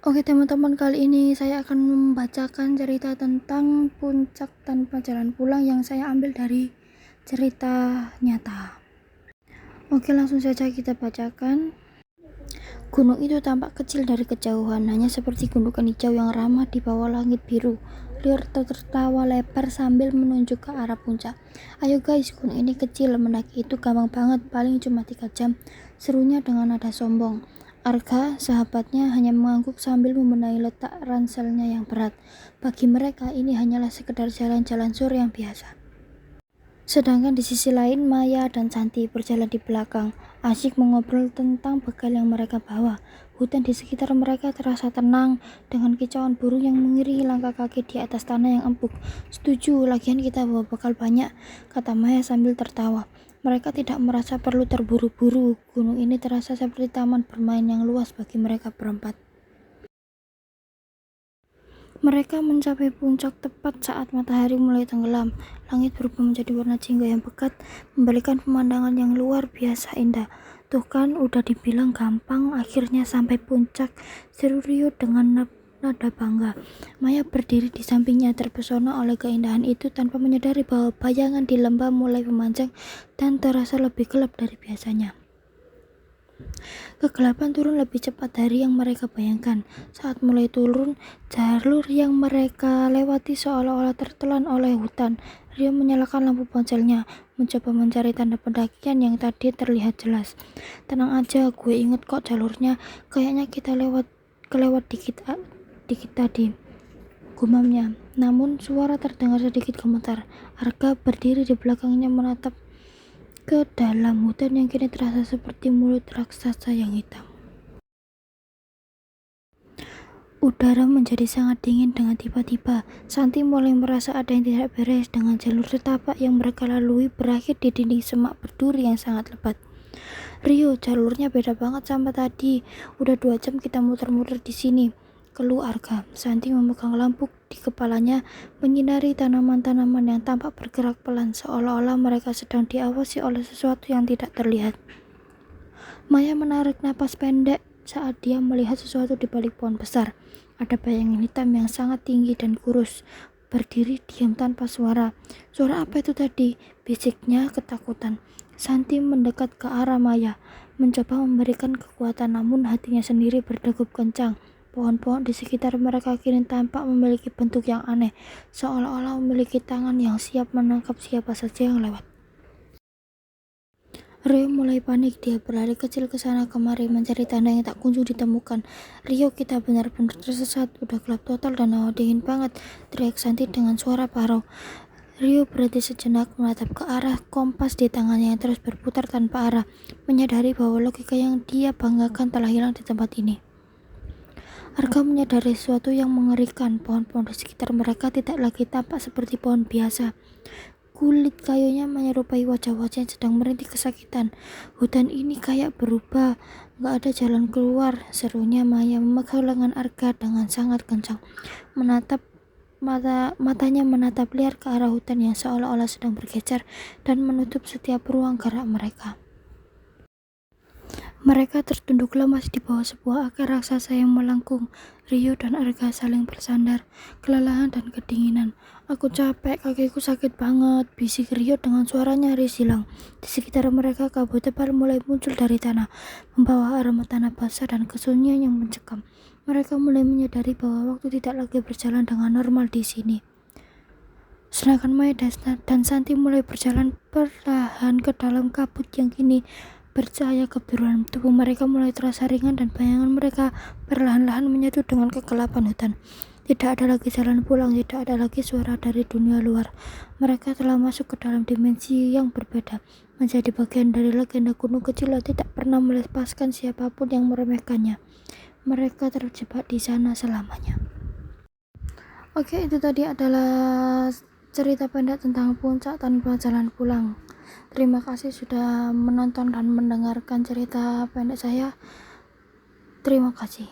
Oke teman-teman, kali ini saya akan membacakan cerita tentang puncak tanpa jalan pulang yang saya ambil dari cerita nyata. Oke, langsung saja kita bacakan. Gunung itu tampak kecil dari kejauhan, hanya seperti gundukan hijau yang ramah di bawah langit biru. Rio tertawa lebar sambil menunjuk ke arah puncak. "Ayo guys, gunung ini kecil, mendaki itu gampang banget, paling cuma 3 jam," serunya dengan nada sombong. Arga, sahabatnya, hanya mengangguk sambil membenahi letak ranselnya yang berat. Bagi mereka, ini hanyalah sekedar jalan-jalan sore yang biasa. Sedangkan di sisi lain, Maya dan Santi berjalan di belakang, asyik mengobrol tentang bekal yang mereka bawa. Hutan di sekitar mereka terasa tenang, dengan kicauan burung yang mengiringi langkah kaki di atas tanah yang empuk. "Setuju, lagian kita bawa bekal banyak," kata Maya sambil tertawa. Mereka tidak merasa perlu terburu-buru. Gunung ini terasa seperti taman bermain yang luas bagi mereka berempat. Mereka mencapai puncak tepat saat matahari mulai tenggelam. Langit berubah menjadi warna jingga yang pekat, memberikan pemandangan yang luar biasa indah. "Tuh kan, udah dibilang gampang, akhirnya sampai puncak," seru Rio dengan nada bangga. Maya berdiri di sampingnya, terpesona oleh keindahan itu tanpa menyadari bahwa bayangan di lembah mulai memanjang dan terasa lebih gelap dari biasanya. Kegelapan turun lebih cepat dari yang mereka bayangkan. Saat mulai turun, jalur yang mereka lewati seolah-olah tertelan oleh hutan. Rio menyalakan lampu ponselnya, mencoba mencari tanda pendakian yang tadi terlihat jelas. "Tenang aja, gue inget kok jalurnya. Kayaknya kita kelewat dikit tadi," gumamnya. Namun suara terdengar sedikit gemetar. Arga berdiri di belakangnya menatap ke dalam hutan yang kini terasa seperti mulut raksasa yang hitam. Udara menjadi sangat dingin dengan tiba-tiba. Santi mulai merasa ada yang tidak beres dengan jalur setapak yang mereka lalui berakhir di dinding semak berduri yang sangat lebat. "Rio, jalurnya beda banget sama tadi. Udah 2 jam kita muter-muter di sini," keluh Arga. Santi memegang lampu di kepalanya, menyinari tanaman-tanaman yang tampak bergerak pelan, seolah-olah mereka sedang diawasi oleh sesuatu yang tidak terlihat. Maya menarik napas pendek saat dia melihat sesuatu di balik pohon besar. Ada bayangan hitam yang sangat tinggi dan kurus, berdiri diam tanpa suara. "Suara apa itu tadi?" bisiknya ketakutan. Santi mendekat ke arah Maya, mencoba memberikan kekuatan, namun hatinya sendiri berdegup kencang. Pohon-pohon di sekitar mereka kini tampak memiliki bentuk yang aneh, seolah-olah memiliki tangan yang siap menangkap siapa saja yang lewat. Rio mulai panik, dia berlari kecil ke sana kemari mencari tanda yang tak kunjung ditemukan. "Rio, kita benar-benar tersesat, udah gelap total dan hawa dingin banget," teriak Santi dengan suara parau. Rio berhenti sejenak, menatap ke arah kompas di tangannya yang terus berputar tanpa arah, menyadari bahwa logika yang dia banggakan telah hilang di tempat ini. Arga menyadari sesuatu yang mengerikan. Pohon-pohon di sekitar mereka tidak lagi tampak seperti pohon biasa. Kulit kayunya menyerupai wajah-wajah yang sedang merintih kesakitan. "Hutan ini kayak berubah, gak ada jalan keluar," serunya Maya memegang lengan Arga dengan sangat kencang. Matanya menatap liar ke arah hutan yang seolah-olah sedang bergeser dan menutup setiap ruang gerak mereka. Mereka tertunduk lemas di bawah sebuah akar raksasa yang melengkung. Rio dan Arga saling bersandar, kelelahan dan kedinginan. "Aku capek, kakiku sakit banget," bisik Rio dengan suara nyaris hilang. Di sekitar mereka kabut tebal mulai muncul dari tanah, membawa aroma tanah basah dan kesunyian yang mencekam. Mereka mulai menyadari bahwa waktu tidak lagi berjalan dengan normal di sini. Sedangkan Maya dan Santi mulai berjalan perlahan ke dalam kabut yang kini bercahaya kebiruan. Tubuh mereka mulai terasa ringan dan bayangan mereka perlahan-lahan menyatu dengan kegelapan hutan. Tidak ada lagi jalan pulang, tidak ada lagi suara dari dunia luar. Mereka telah masuk ke dalam dimensi yang berbeda, menjadi bagian dari legenda gunung kecil yang tidak pernah melepaskan siapapun yang meremehkannya. Mereka terjebak di sana selamanya. Oke, itu tadi adalah cerita pendek tentang puncak tanpa jalan pulang. Terima kasih sudah menonton dan mendengarkan cerita pendek saya. Terima kasih.